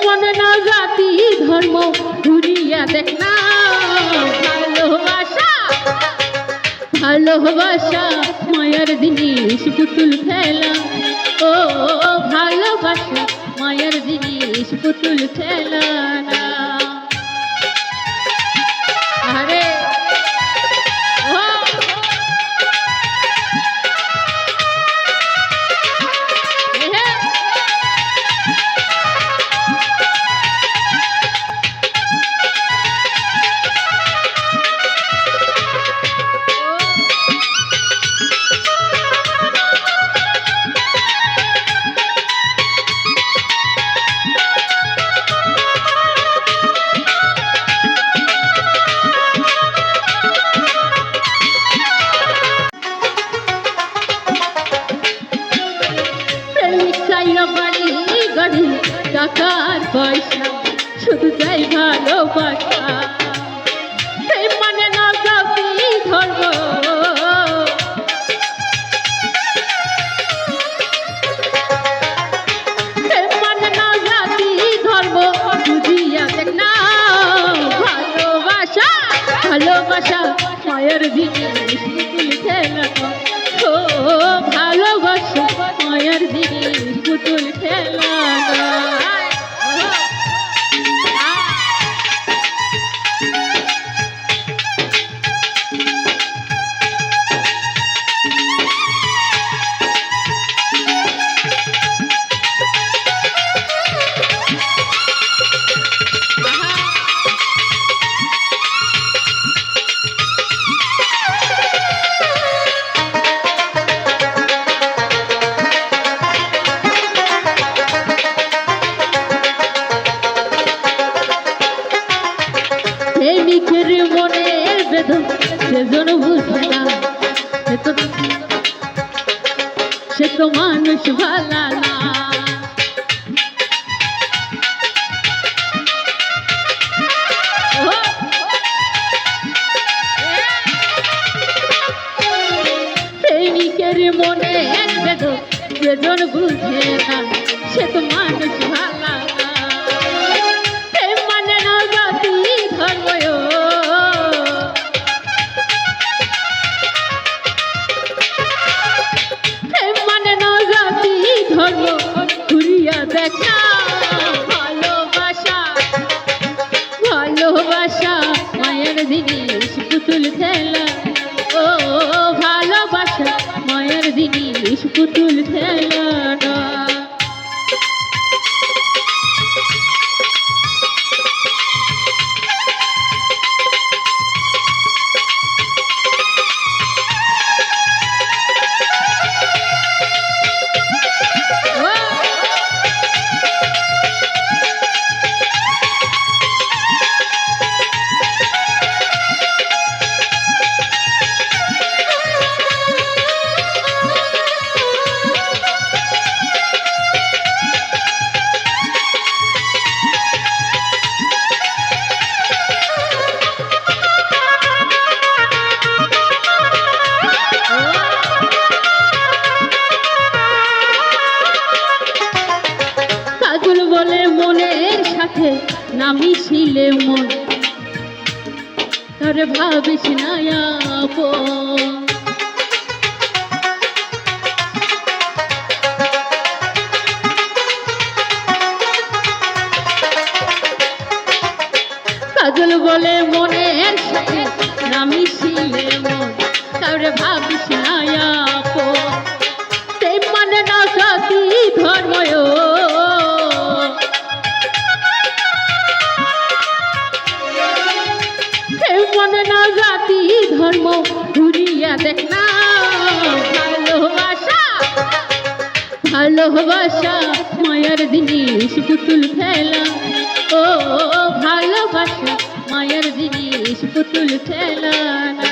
মনে না জাতি ধর্ম ঘুরিয়া দেখ না। ভালোবাসা ভালোবাসা মায়ার জিনিস পুতুল খেলা। ও ভালোবাসা মায়ার জিনিস পুতুল খেলা না। আরে গাড়ি টাকার পয়সা শুধু চাই ভালোবাসা। প্রেম মানে না জাতি ধর্ম, প্রেম মানে না জাতি ধর্ম বুঝিয়া দেখ না। ভালোবাসা ভালোবাসা মায়ের জিনিস পুতুল খেলা। ও ভালোবাসা মায়ের জিনিস পুতুল খেলা। প্রেমিকের মনের বেদন সেজন বুঝে না, সে তো মানুষ ভালা না। প্রেমিকের মনের বেদন সেজন বুঝে না, সে তো মানুষ ভালা না। ঘুরিয়া দেখ না। ভালোবাসা ভালোবাসা মায়ের জিনিস পুতুল খেলা। ও ভালোবাসা মায়ের জিনিস পুতুল খেলা না। বলে মনের সাথে নামি ছিলে মন, তারে ভাবিস না আপন। কাজল বলে মনের সাথে নামি ছিলে মন, তারে ভাবিস না আপন। প্রেম মানে না জাতি ধর্ম, মনে না জাতি ধর্ম ঘুরিয়া দেখ না। ভালোবাসা ভালোবাসা মায়ের জিনিস পুতুল খেলা। ও ভালোবাসা মায়ের জিনিস পুতুল খেলা না।